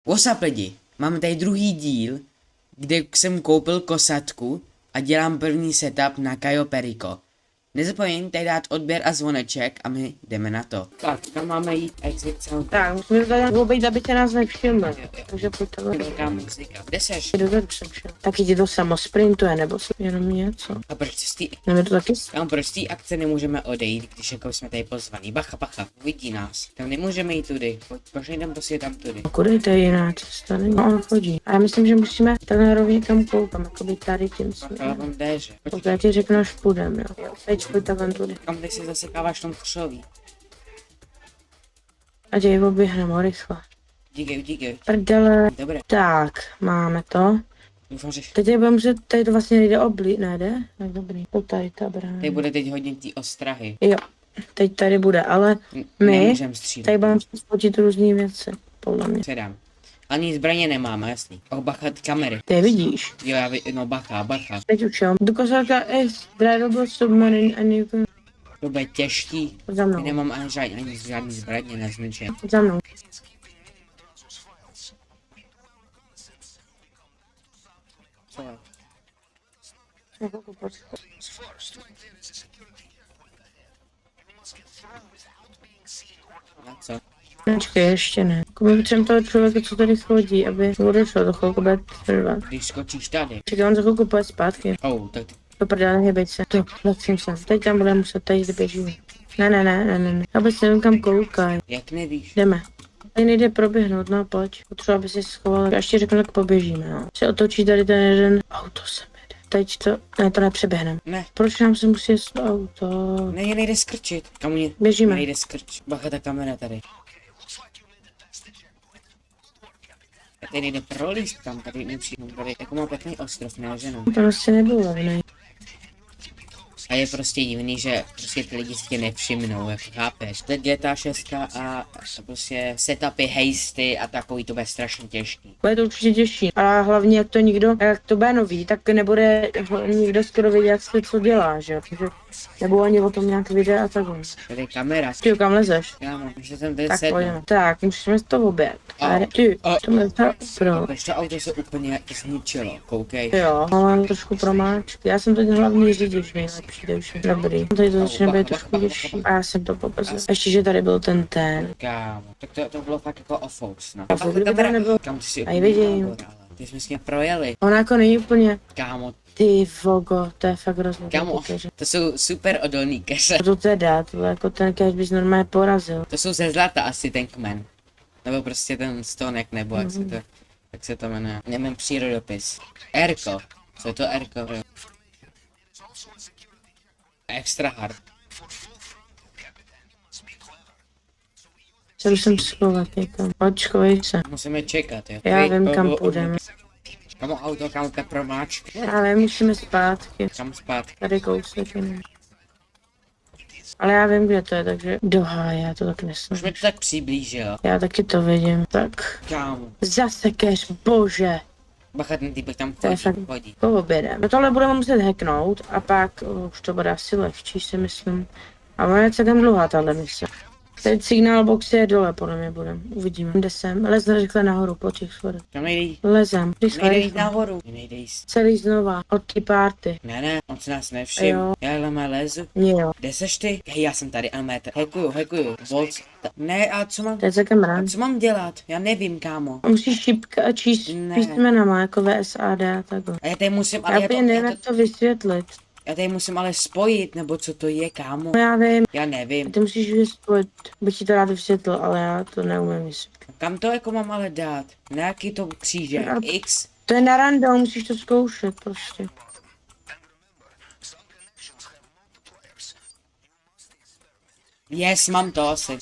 What's up lidi, máme tady druhý díl, kde jsem koupil kosatku a dělám první setup na Cayo Perico. Nezapomeňte dát odběr a zvoneček a my jdeme na to. Tak, tam máme jít exit sound. Tak, musíme tady obejít, aby tě nás nevšiml. Takže pojď takhle. Velká muzika. Kde seš? Dozadu jsem šel. Taky ti to samo sprintuje, nebo jenom něco. A proč z té... Nebo to taky? Proč z té akce nemůžeme odejít, když jako jsme tady pozvaní? Bacha, uvidí nás. Tam nemůžeme jít tudy. Pojď jdem prostě tam tudy. Kudy to je jiná cesta, není? No, on chodí. A já myslím, že musíme takhle rovně kam koukám, jakoby tady tím Ale směrem. on jde, že? Tak já ti řeknu, až půjdem, jo. Teď pojď takhle tudy. Kam ty si zasekáváš v tom křoví? A děj oběhneme, rychle. Díky. Prdele. Dobré. Tak, máme to. Doufám, že Teď budeme muset, tady to vlastně nejde nejde? Tak dobrý. To tady ta brána. tady bude teď hodně té ostrahy. Jo, teď tady bude, ale my Nemůžem střílet. tady budeme spočít různý věci, podle mě. Předám. Ani zbraně nemáme, jasný. Bacha, ty kamery. Ty vidíš. Jo, no bacha. Teď už jo. Do kosáka Dreadable Submarine and you can... To bude těžký. Za mnou. Nemám ani žádný zbraně nezničen. Za mnou. Co je? A co? Počkej, ještě ne. My potřebujeme toho člověka, co tady chodí, aby odešel, to chvilku bude trvat. Když skočíš tady. Čekaj, on za chvilku půjde zpátky. Tak To prdele, nehybej se. To, letím se. Teď tam budeme muset, tady běžíme. Ne. Já vůbec nevím, kam koukaj. jak nevíš? Jdeme. Tady nejde proběhnout, no pojď. Potřeba, aby si schoval. Já ještě řeknu, tak poběžíme, no. Se otočí tady ten jeden. Auto se jede. Teď to, ne, to nepřeběhneme. Ne. Proč nám se musí jet auto? Ne, nejde skrčit. Kam mě? Běžíme. Nejde skrčit. Bacha, ta kamera tady. Tady nejde prolíst tam, tady nepřijdu. Tady jako má pěkný ostrov, ne, že no? To asi nebylo, ne? A je prostě divný, že prostě ty lidi si tě nevšimnou, jako chápeš. To je GTA 6 a prostě setupy, hasty a takový to bude strašně těžký. Bude to určitě těžší. A hlavně, jak to bude nový, tak nebude nikdo skoro vědět, jak se co dělá, že jo? Protože nebo ani o tom nějak videa a takhle. Tady je kamera. Ty kam lezeš? Já mám, že jsem tady Tak sednu. pojďme. Tak, musíme to obět. Ty, to mě pro. To auto se úplně zničilo, koukej. Jo, ale trošku promáčky. Já jsem teď hlavní řidič nejlepší, to už je dobrý. Tady to začne být trošku těžší. A já jsem to pokazil. Ještě, že tady byl ten. Kámo, tak to bylo fakt jako offouts, no. A kdyby tady nebylo. Kam ty si A vidím. Ty jsme s ním projeli. Ona jako není úplně. Kámo, Ty vogo, to je fakt hrozně. kámo, to jsou super odolný keře. To teda, to jako ten cash bys normálně porazil. To jsou ze zlata asi ten kmen. Nebo prostě ten stonek, nebo jak se to jmenuje. Nevím, přírodopis. Erko. Co je to Erko? Extra hard. Chtěl jsem schovat někam. Počkej se. Musíme čekat, jo. Já vím, kam půjdeme. Kamo auto, kam ta promáčka. Ale musíme zpátky. Kam zpátky. Tady kousek jenom. Ale já vím, kde to je, takže do háje, já to tak Už nesnu. mi to tak přiblížilo. Já taky to vidím. Tak. Kámo. Zase cash, bože. Bacha, ten typek tam To je fakt chodí. po obědem. No tohle budeme muset hacknout a pak už to bude asi lehčí, si myslím. A ona je celkem dlouhá tahle mise. Teď signál box je dole, podle mě budem. Uvidíme. Kde jsem? Lez rychle nahoru po těch schodech. Tam nejde jít. Lezem. Rychle, Nejde jít rychle. nahoru. Nejde jít. Celý znova. Od té party. Ne, on se nás nevšim. Jo. Já lama lezu. Jo. Kde seš ty? Hej, já jsem tady, Elméter. Hekuju. Volc. Ne, a co mám? To je celkem rád. Co mám dělat? Já nevím, kámo. Musíš šipka a číst Ne. písmenama, jako VSAD a takhle. A já tady musím, ale Já já úplně nevím, jak to vysvětlit. já tady musím ale spojit, nebo co to je, kámo? No já vím, Já nevím. ty musíš vyspojit, bych ti to rád vysvětlil, ale já to neumím vysvětlit. Kam to jako mám ale dát? Na jaký to kříže? Já- X? To je na random, musíš to zkoušet prostě. Yes, mám to asi.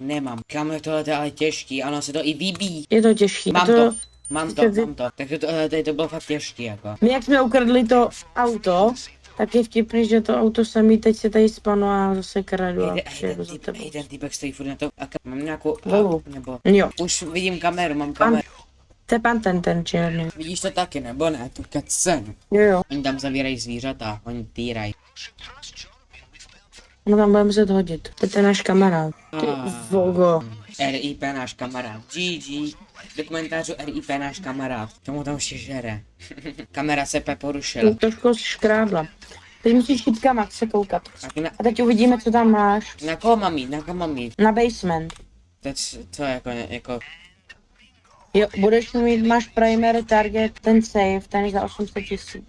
Nemám. Kámo, tohle je ale těžký, ano, se to i vybíjí. Je to těžší. Mám A to. Mám Jste to. Takže tady to bylo fakt těžký, jako. My jak jsme ukradli to auto, tak je vtipný, že to auto samý teď se tady spanu a zase kradu a přijedu za tebou. Ten týpek stojí furt na to. A mám nějakou Volvo. nebo... Jo, Už vidím kameru, mám kameru. to je pan ten černý. Vidíš to taky, nebo ne? Tu kecen. Jo. Oni tam zavírají zvířata, oni týrají. No tam budeme muset hodit. To je náš kamarád. Ty vogo. RIP náš kamarád. GG. V dokumentářu RIP náš kamarád. Tomu tam ještě žere. Kamera se porušila. Trošku škrábla. Teď musíš šipkama se koukat. A A teď uvidíme, co tam máš. na koho mám jít? Na koho mám jít? Na basement. To je jako... Jo, budeš mít, máš primary target, ten save, ten je za 800 000.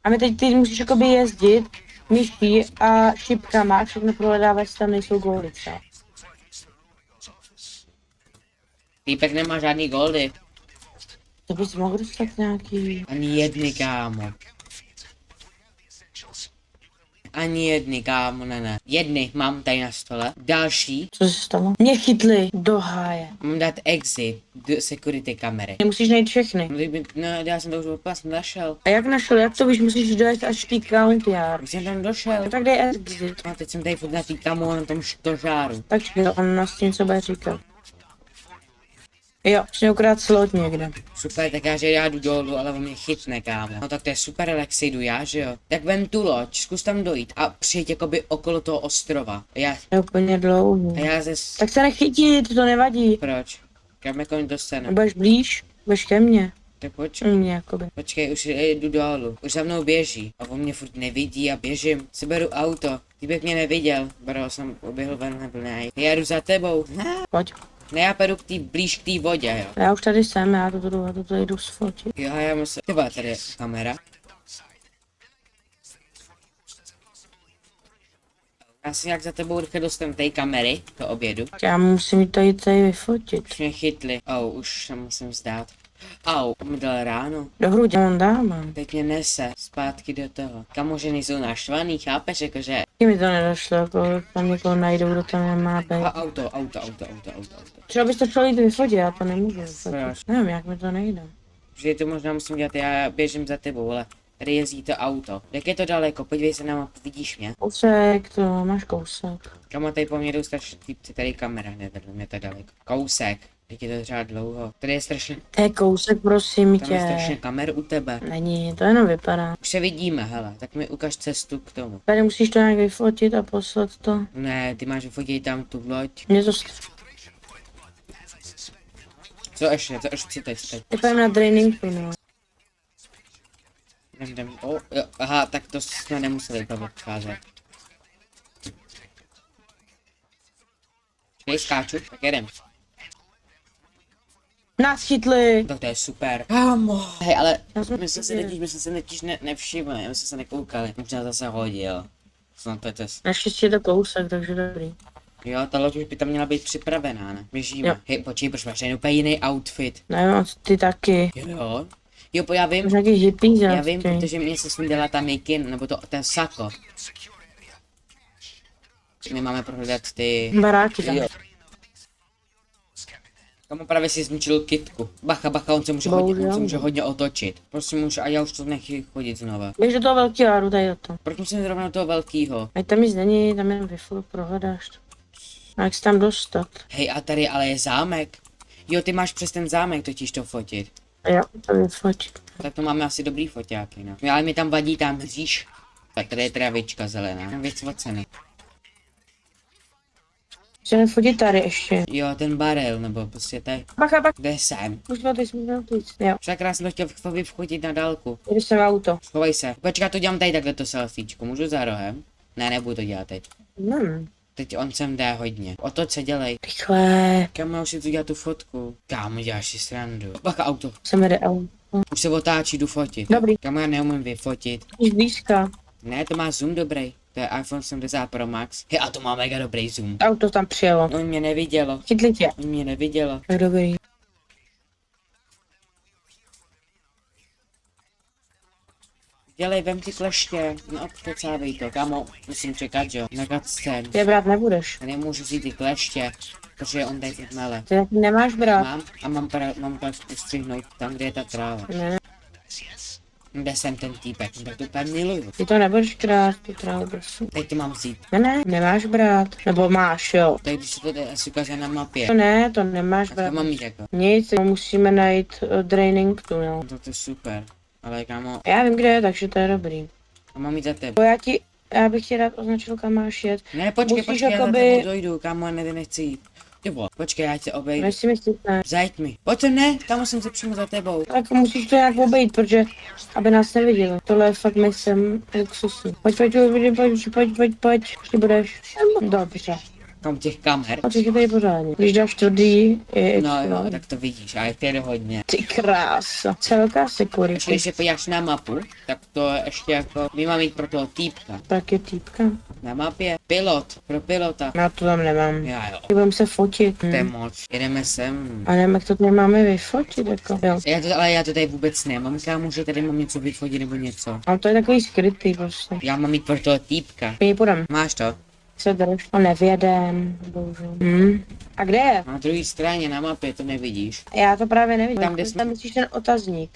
A my teď ty musíš jakoby jezdit myší a šipkama a všechno prohledávat, jestli tam nejsou góly třeba. Týpek nemá žádný goldy. To bys mohl dostat nějaký... Ani jedny, kámo. Ani jedny, kámo, ne. Jedny mám tady na stole. Další. Co se stalo? Mě chytli do háje. Mám dát exit do security kamery. Musíš najít všechny. No, já jsem to už opět našel. A jak našel, jak to víš, musíš dojít až tý count yard. Už jsem tam došel. No tak dej exit. No, teď jsem tady furt na tý kamo na tom stožáru. Tak jo, on nás tím co bude říkat. Jo, přinoukrát slot někde. Super, tak já jdu dolů, ale on mě chytne, kámo. No tak to je super, ale jak se jdu já, že jo? Tak vem tu loď, zkus tam dojít a přijď jakoby okolo toho ostrova. Je úplně dlouho. A já Tak se nechytit, to nevadí. Proč? Kam jako dostane? Budeš blíž, budeš ke mně. Tak Mě jakoby. počkej, už jdu dolů. Už za mnou běží. A on mě furt nevidí a běžím. Si beru auto. Týpek mě neviděl. Bro, jsem uběhl ven, nebyl nej. Já jdu za tebou. Pojď. Ne, já půjdu blíž k té vodě, jo. Já už tady jsem, já to jdu sfotit. Jo, já musím... Tyba, tady je kamera. Já si nějak za tebou rychle dostanu té kamery, to obědu. Já musím jít tady vyfotit. Už mě chytli. Už se musím vzdát. Mi dal ráno. Do hrudě on dá, mám. Teď mě nese zpátky do toho. Kamože nejsou naštvaný, chápeš, jakože... Taky mi to nedošlo, jako tam někoho najdou, kdo tam nemá být. A auto. Třeba bys to šel jít vyfotit, já to nemůžu vyfotit. Proč? Nevím, jak mi to nejde. Že to možná musím dělat, já běžím za tebou, ale tady jezdí to auto. Jak je to daleko? Podívej se na mapu, vidíš mě? Kousek, to máš kousek. Kamo, tady po mně jdou strašně týpci, tady kamera, nevedl mě to daleko. Kousek. Teď je to třeba dlouho. Tady je strašně, To je kousek, prosím tam je strašně tě. kamer u tebe. Není, to jenom vypadá. Už se vidíme, hele, tak mi ukaž cestu k tomu. Tady musíš to nějak vyfotit a poslat to. Ne, ty máš vyfotit tam tu loď. Mě to... Co ještě teď? Ty půjdem na training no. Jdem. Jo, aha, tak to jsme nemuseli to odcházet. Počkej, skáču, tak jedem. Nás chytli. Tak to je super. Kámo. Hej, ale Já jsem my jsme se totiž nevšimli, my jsme se nekoukali. Možná zase hodil. Snad to je test. Naštěstí je to kousek, takže dobrý. Jo, ta loď už by tam měla být připravená, ne? Běžíme. Jo. Hej, počkej, proč máš jen úplně jiný outfit? Nevím, ty taky. Jo. Jo, já vím, Máš nějaký hippie já vím, protože mě se sundala ta mikin, nebo ten sako. My máme prohledat ty... Baráky tam. Jo. Kamu právě si zničil kitku. Bacha, on se může hodně otočit. Prosím už, a já už to nechci chodit znova. Běž do toho velkého áru, tady do toho. Proč musím zrovna do toho velkýho? Ať tam nic není, tam jen vyflu, prohledáš to. A jak se tam dostat? Hej, a tady ale je zámek. Jo, ty máš přes ten zámek totiž to fotit. A já to vyfotit. Tak to máme asi dobrý foťáky, no. Ale mi tam vadí tam říš. Tak tady je travička zelená. Věc od ceny. Chci nefotit tady ještě. Jo, ten barel, nebo prostě tady. Bacha, Kde jsem? už jsme tady Jo, Však já jsem to chtěl vyfotit na dálku. jdu jsem auto. Schovej se. Počkat, to dělám tady takhle to selfiečko. Můžu za rohem? Ne, nebudu to dělat teď. Teď on sem jde hodně. O to se dělej. Rychle. Kam já už si tu dělat tu fotku? Kámo, děláš si srandu. Bacha, auto. Jsem jde auto. Už se otáčí, jdu fotit. Dobrý. Kámo, já neumím vyfotit. Jsi blízka. Ne, to má zoom dobrý. To je iPhone 70 Pro Max. Hej, a to má mega dobrý zoom. Auto tam přijelo. On mě nevidělo. Chytli tě. On mě nevidělo. Tak dobrý. Dělej, vem ty kleště. No, odkecávej to. Kámo, musím čekat, jo. Na cutscén. Ty je brát nebudeš. Já nemůžu vzít ty kleště, protože on tady teď mele. Ty taky nemáš brát. Mám a mám tak ustřihnout tam, kde je ta tráva. Ne, Kde jsem ten týpek, tak to úplně miluju. ty to nebudeš krát, tu trávu prosím. Teď to mám vzít. Ne, nemáš brát. Nebo máš, jo. Tady když se to asi ukazuje na mapě. To ne, to nemáš Tak brát. to mám mít jako. Nic, musíme najít draining tunel. To je super. Ale kámo, Já vím, kde je, takže to je dobrý. mám jít za tebe. Já bych ti rád označil, kam máš jet. Ne, počkej, Musíš já za jakoby- tebou dojdu, kámo, nechci jít. Ty vole, počkej, já tě obejdu. Než si myslíš, ne. Zajď mi. Pojď sem, ne, tam musím se přímo za tebou. Tak musíš to nějak obejít, protože aby nás neviděli. Tohle je fakt myslím luxusní. Pojď, ty budeš. Dobře. Tam těch kamer. A teď je tady pořádně. Když dáš tvrdý, je No extra. jo, tak to vidíš, a je tady hodně. Ty krása. Celká sekurita. Ještě když se podíváš na mapu, tak to je ještě jako, my máme jít pro toho týpka. Tak je týpka. Na mapě pilot, pro pilota. Já to tam nemám. Já jo, Budeme se fotit. to je moc. Jedeme sem. A nevím, jak to tady máme vyfotit, jako. Jo. Ale já to tady vůbec nemám, kámo, že tady mám něco vyfotit nebo něco. Ale to je takový skrytý prostě. Já mám jít pro toho týpka. My půjdem. Máš to? Se drž. A nevědem. Bohužel. A kde je? Na druhé straně na mapě to nevidíš. Já to právě nevidím. Tam, kde jsme- Tam myslíš ten otazník.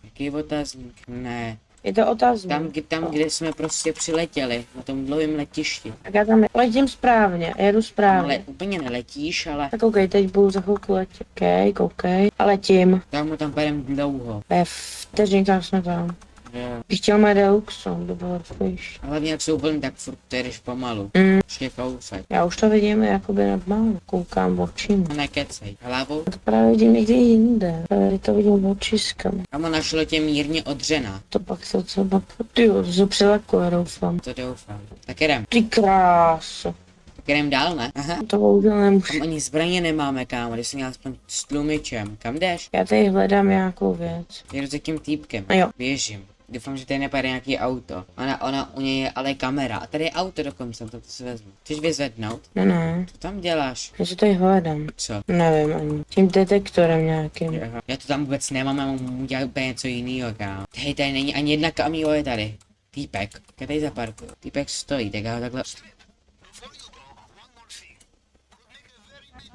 Jaký otazník? Ne. Je to otazník. Tam, kde jsme prostě přiletěli, na tom dlouhém letišti. Tak já tam letím správně, jedu správně. Ale úplně neletíš, ale Tak koukej, teď budu za chvilku letět. Koukej. A letím. tam pojedeme dlouho. Ve vteřinkách jsme tam. Jo. Bych chtěl mít Deluxon, to bylo lepší. A hlavně jak jsou vlny, tak furt to jedeš pomalu. Ještě kousek. Já už to vidím jakoby normálně. Koukám očím. Nekecej. Hlavou? To právě vidím někde jinde. Tady to vidím očiskami. Kamo, našlo tě mírně odřená. To pak se třeba... Tyjo, to se přelakuje, doufám. To doufám. Tak jdem. Ty kráso. Tak jdem dál, ne? Aha. To bohužel nemůžu. Tam ani zbraně nemáme, kámo, když jsi měl aspoň s tlumičem. Kam jdeš? Já tady hledám nějakou věc. Jdu za tím týpkem. A jo. Běžím. Doufám, že tady nepade nějaký auto. Ona u něj je ale kamera. A tady je auto dokonce, to si vezmu. Chceš vyzvednout? Ne. Co tam děláš? Já se tady hledám. Co? Nevím ani. Tím detektorem nějakým. Aha. Já to tam vůbec nemám, já mám udělat úplně něco jiného, kámo. Hej, tady není ani jedna kamio, je tady. Týpek, já tady zaparkuju. Týpek stojí, tak já ho takhle...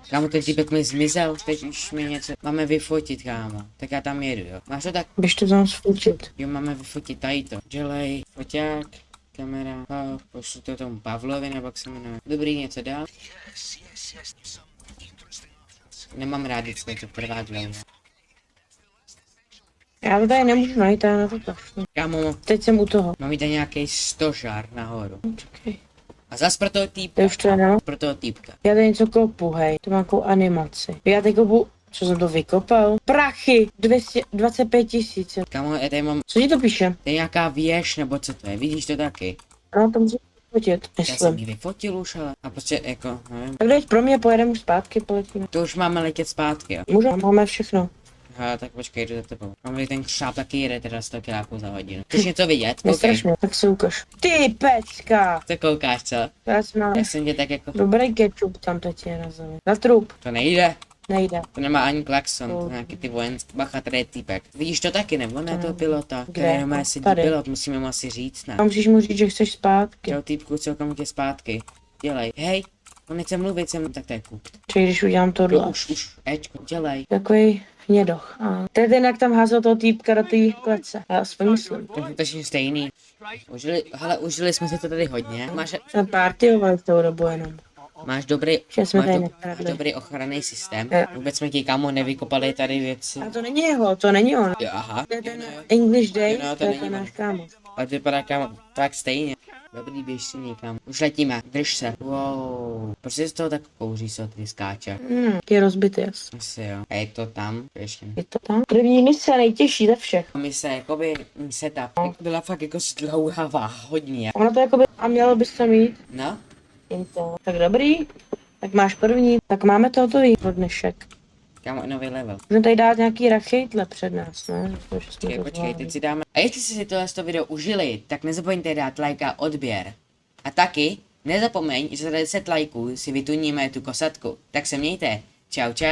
Kámo, ten týpek mi zmizel, teď už mi něco... Máme vyfotit, kámo. Tak já tam jedu, jo. Máš to tak? Běž to tam sfotit. Jo, máme vyfotit tady to. Dělej, foťák, kamera, pošlu to tomu Pavlovi, nebo jak se jmenuje. Dobrý, něco dál? Nemám rád, vždycky to trvá dlouho. Já to tady nemůžu najít, já na to kašlu. Kámo, Teď jsem u toho. mám jít nějaký stožár nahoru. Čekej. A zas pro toho týpka. To už to je, no. Pro toho týpka. Já tady něco kopu, hej. To má nějakou animaci. Já tady kopu... Co jsem to vykopal? Prachy! 25 tisíc. Kámo, já tady mám... Co ti to píše? To je nějaká věž, nebo co to je, vidíš to taky? No, to musím fotit. Já jsem Myslím. ji vyfotil už, ale... A prostě jako, nevím. Tak teď pro mě pojedeme už zpátky, poletíme. To už máme letět zpátky, jo. Můžeme, máme všechno. Aha, tak počkej, jdu za tebou. Máme ten šáp taky jede teda 100 kiláků za hodinu. Chceš něco vidět? Koukej. Nestraš mě, tak se ukaž. Ty pecka! Co koukáš, co? Já jsem mám Já jsem tě tak jako... dobrý ketchup tam teď je razový. Na trup. To nejde. Nejde. To nemá ani klakson, to nějaký ty vojenský. Bacha, tady je týpek. Vidíš to taky, nebo ne toho pilota? Kde? Tady jenom sedí Tady. pilot, musíme mu asi říct, ne? A musíš mu říct, že chceš zpátky. Čau týpku, co kam tě zpátky? Dělej. Hej, on nechce mluvit, tak to je kup. Čili když udělám tohle. Už, Ečko, dělej. Takový hnědoch. A to je ten, jak tam házel toho týpka do té klece. Já aspoň myslím. To je to stejný. Užili jsme si to tady hodně. Jsme partyovali v tou dobu jenom. Máš dobrý, Že jsme máš, tady máš nekradli. dobrý ochranný systém. Jo. Vůbec jsme ti kámo nevykopali tady věci. A to není jeho, to není on. Jo, aha. To je ten English Day, Jo, no, to to je není ten on. náš kámo. A to vypadá kámo tak stejně. Dobrý, běž si někam. Už letíme, drž se. Wow. Proč se z toho tak kouří, co ty skáče? Je rozbitý jas. Asi jo. A je to tam? Ještě. Je to tam? První mise, nejtěžší ze všech. Mise, jakoby setup. Byla fakt jako zdlouhavá, hodně. Ono to jakoby, a mělo bys to mít. No? Intel. Tak dobrý. Tak máš první. Tak máme to hotový pro dnešek. Kámo, nový level. Můžeme tady dát nějaký rachejtle před nás, ne? Počkej, teď si dáme. A jestli jste si tohle video užili, tak nezapomeňte dát like a odběr. A taky nezapomeň, že za 10 lajků si vytuníme tu kosatku. Tak se mějte. Čau, čau.